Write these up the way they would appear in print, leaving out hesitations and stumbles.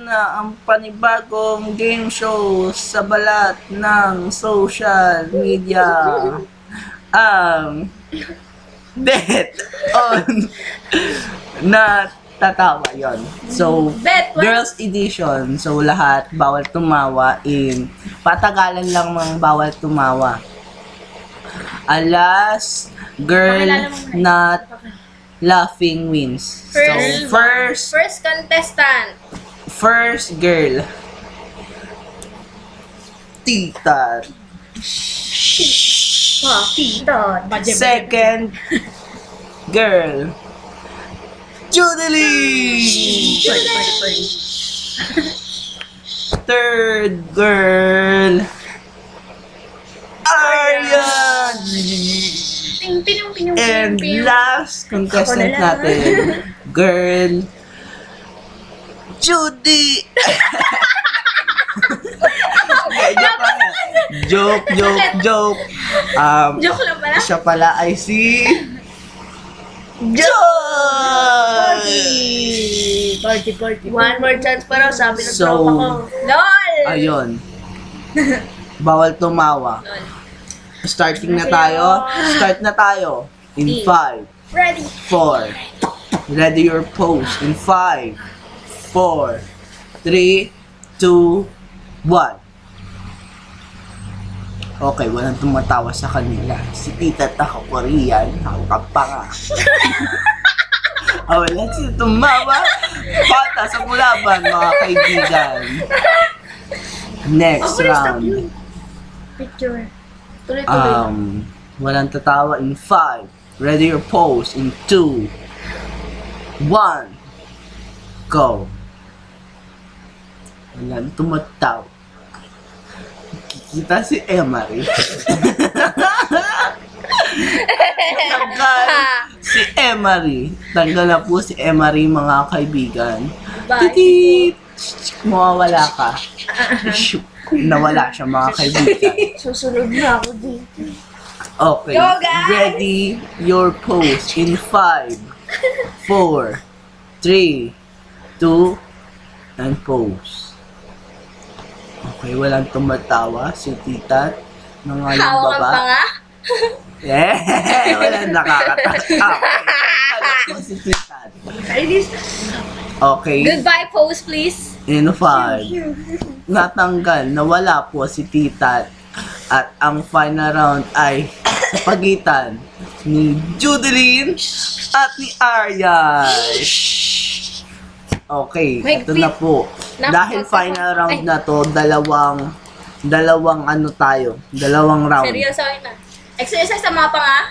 na ang panibagong game show sa balat ng social media. Ang Bet on na tatawa yon. So, girls edition. So, lahat bawal tumawa in patagalan lang ng bawal tumawa. Alas, girl not laughing wins. So, first contestant. First girl. Tita. Second girl. Judelie. Third girl. Aryan. And last contestant natin, girl Judy. Joke. Joke lang pala. Siya pala ay si Joy! Party. One more chance para sabi ng So, tropa ko. LOL! Ayun. Bawal tumawa. Starting na tayo. Start na tayo. In 5, Ready. 4. Ready your pose. In 5, 4, 3, 2, 1. Okay, walang tumatawa sa kanila. Si Tita Taka Korean, ang kapanga. Wala siya tumawa. Pata sa mulaban, mga kaibigan. Next round. Picture. Tuloy-tuloy. Walang tatawa in 5. Ready your pose in 2, 1. Go. Walang tumatawa. Kita si Emery. Tanggal si Emery. Tanggal na po si Emery, mga kaibigan. Titit! Mawawala ka. Nawala siya, mga kaibigan. Susunod na ako dito. Okay. Go, guys! Ready your pose in 5, 4, 3, 2, and pose. Okay, walang tumatawa. Si Tita, mga yung Hawakan baba. pa nga? Yeah! Walang nakakatawa. Okay, si Tita. Okay. Goodbye pose, please. In 5, natanggal, nawala po si Tita. At ang final round ay sa pagitan ni Judeline at ni Arya. Okay, ito na po. Dahil final round na to, dalawang ano tayo, dalawang round. Seryoso na. Exercise sa mga panga?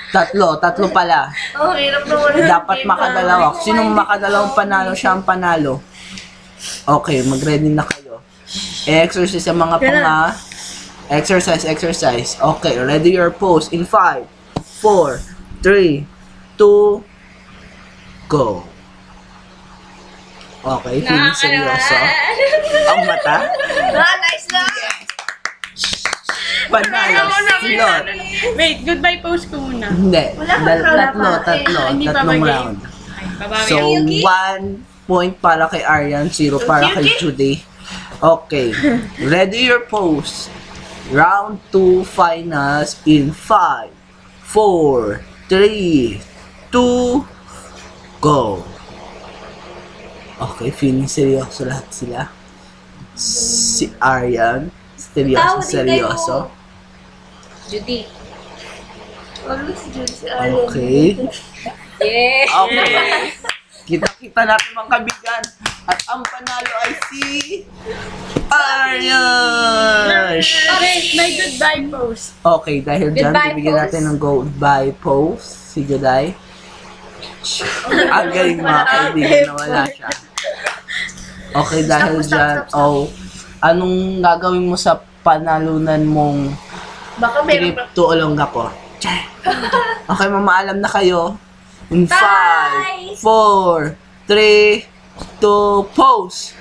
Tatlo pala. Oh, hirap na wala. Dapat makadalawa. Sinong makadalawang panalo, siya ang panalo. Okay, mag-ready na kayo. Exercise sa mga panga. Exercise. Okay, ready your pose in 5, 4, 3, 2, go. Okay, feeling seryoso. Ang mata. Nice na! Panalo. Slot. Wait, goodbye pose ko muna. Hindi. Tatlo. Hindi pa Tatlong mag-game. round. Babawi. So, 1 point para kay Aryan, 0 para kay Judy. Okay. Ready your pose. Round 2 finals in 5, 4, 3, 2, go. Okay, feeling seryoso lahat sila. Si Aryan, seryoso. Judy. Okay. Yeah. Okay. Kita-kita natin mga kabigan. At ang panalo ay si Aryan! Okay, may goodbye pose. Okay, dahil dyan, Goodbye bibigyan pose. natin ng goodbye pose. Si Juday. Ang galing mga kaibigan na wala siya. Okay, dahil dyan, anong gagawin mo sa panalunan mong Baka meron pa. Crypto Olongapo? Okay, mamaalam na kayo. In 5, Bye! 4, 3, 2, pose!